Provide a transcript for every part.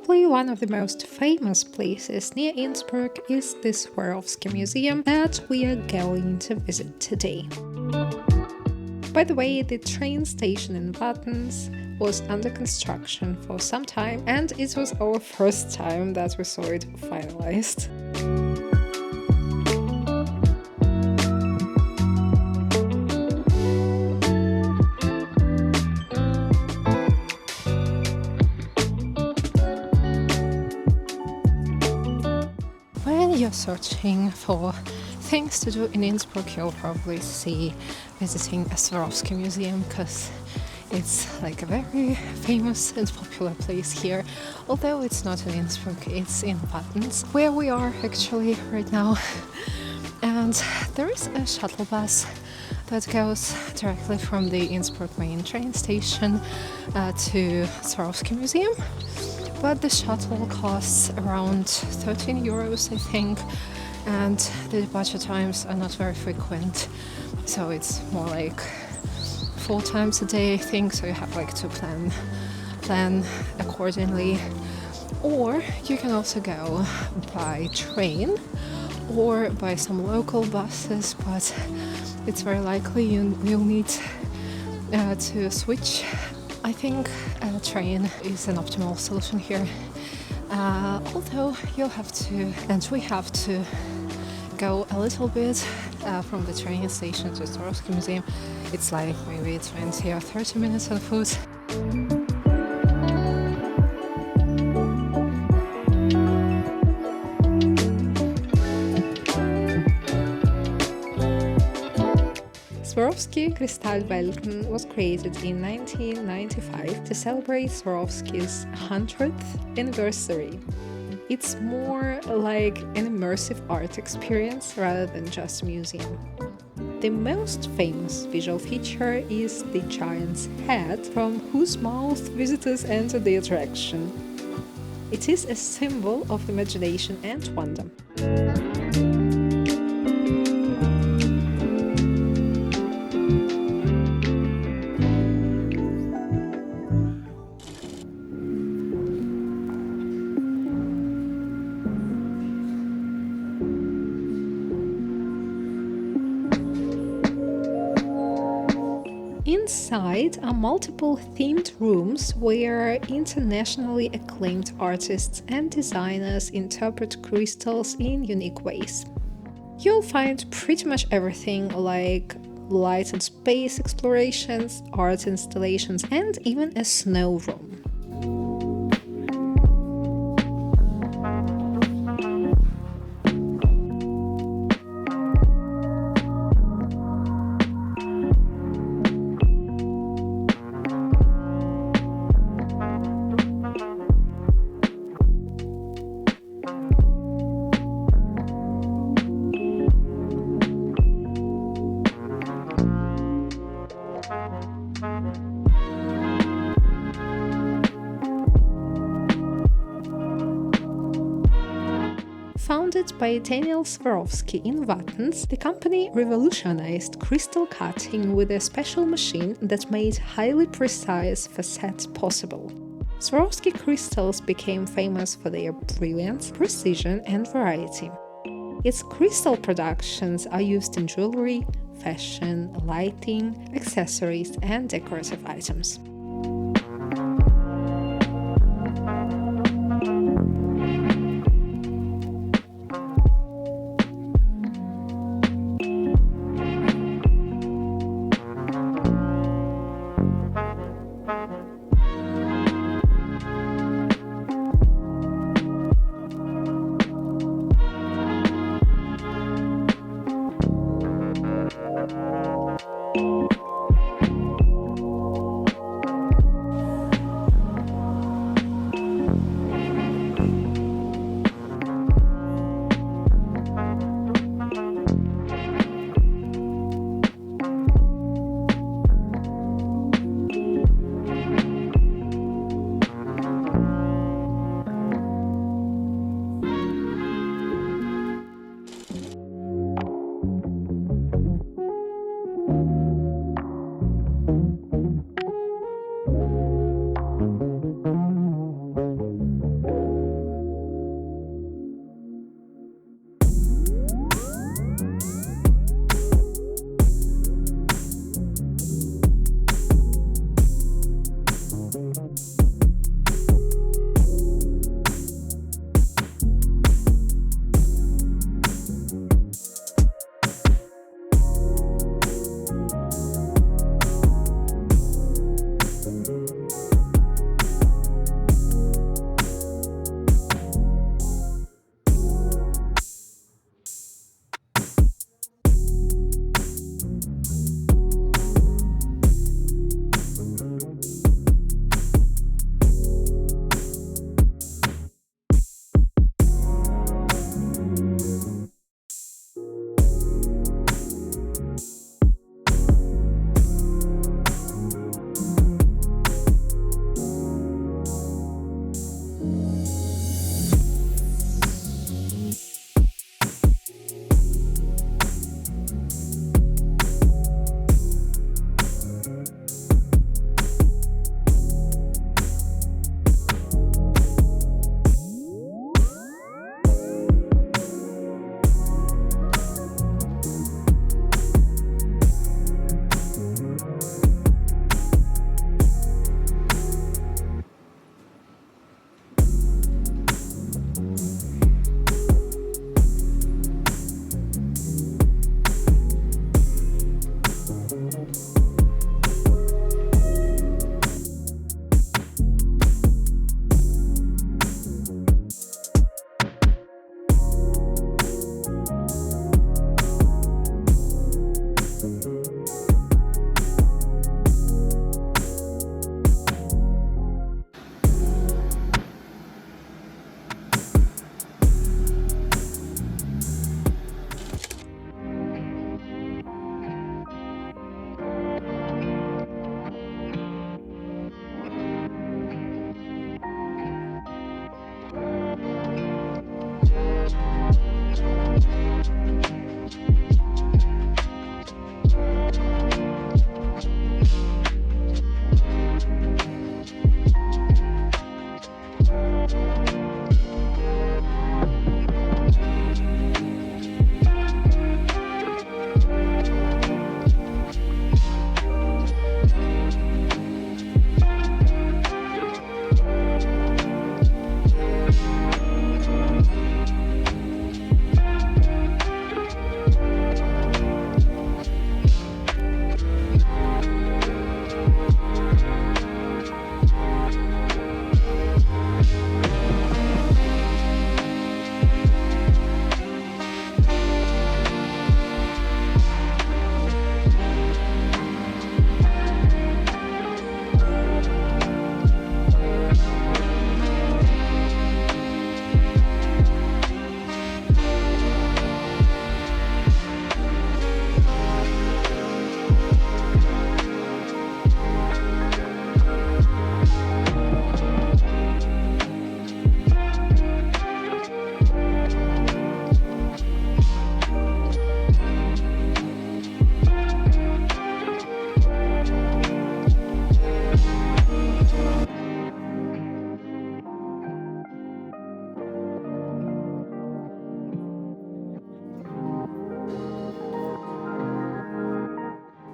Probably one of the most famous places near Innsbruck is the Swarovski Museum that we are going to visit today. By the way, the train station in Wattens was under construction for some time, and it was our first time that we saw it finalized. When you're searching for things to do in Innsbruck, you'll probably see visiting a Swarovski museum because it's like a very famous and popular place here. Although it's not in Innsbruck, it's in Wattens, where we are actually right now. And there is a shuttle bus that goes directly from the Innsbruck main train station to Swarovski Museum. But the shuttle costs around 13 euros, I think, and the departure times are not very frequent, so it's more like 4 times a day, I think, so you have like to plan accordingly. Or you can also go by train or by some local buses, but it's very likely you'll need to switch. I think a train is an optimal solution here, although you'll have to, and we have to, go a little bit from the train station to the Swarovski Museum. It's like maybe 20 or 30 minutes on foot. Swarovski Kristallwelten was created in 1995 to celebrate Swarovski's 100th anniversary. It's more like an immersive art experience rather than just a museum. The most famous visual feature is the giant's head, from whose mouth visitors enter the attraction. It is a symbol of imagination and wonder. Inside are multiple themed rooms where internationally acclaimed artists and designers interpret crystals in unique ways. You'll find pretty much everything, like light and space explorations, art installations, and even a snow room. Founded by Daniel Swarovski in Wattens, the company revolutionized crystal cutting with a special machine that made highly precise facets possible. Swarovski crystals became famous for their brilliance, precision, and variety. Its crystal productions are used in jewelry, fashion, lighting, accessories, and decorative items.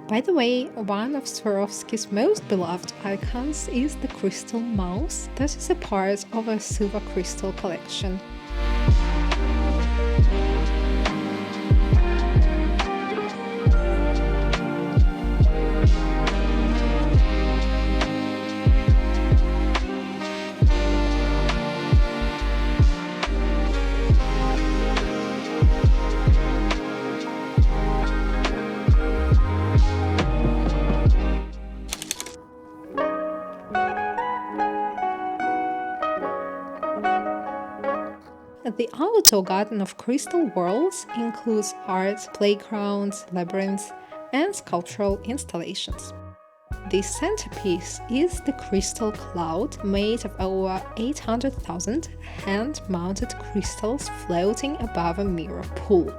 By the way, one of Swarovski's most beloved icons is the crystal mouse that is a part of a silver crystal collection. The outdoor garden of crystal worlds includes art, playgrounds, labyrinths, and sculptural installations. The centerpiece is the crystal cloud made of over 800,000 hand-mounted crystals floating above a mirror pool.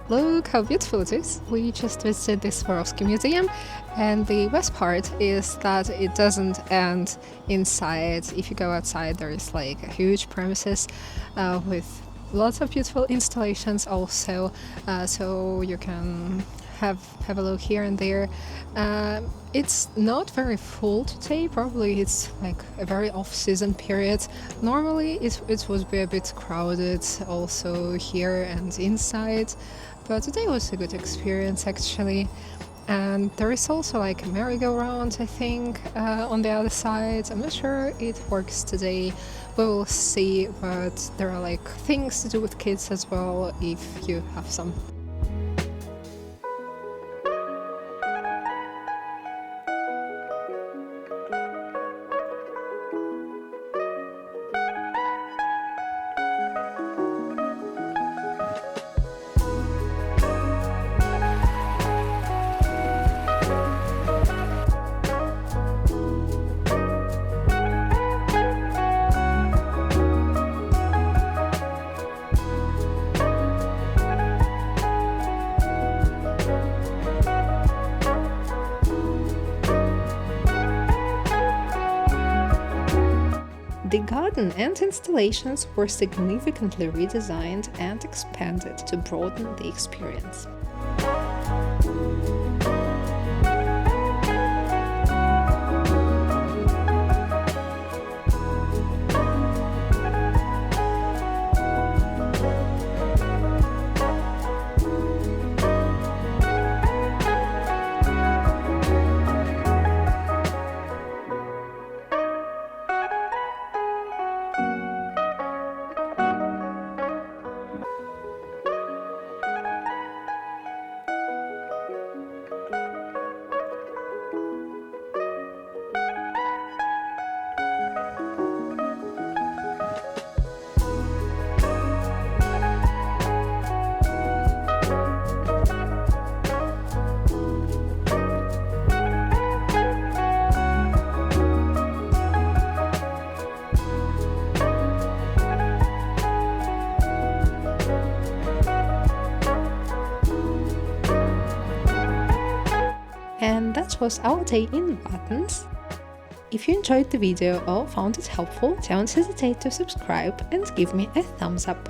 Look how beautiful it is! We just visited the Swarovski Museum, and the best part is that it doesn't end inside. If you go outside, there is like a huge premises with lots of beautiful installations also, so you can have a look here and there. It's not very full today, probably it's like a very off-season period. Normally it would be a bit crowded also here and inside, but today was a good experience actually. And there is also like a merry-go-round, I think, on the other side. I'm not sure it works today, we will see, but there are like things to do with kids as well if you have some. The garden and installations were significantly redesigned and expanded to broaden the experience. And that was our day in Wattens. If you enjoyed the video or found it helpful, don't hesitate to subscribe and give me a thumbs up.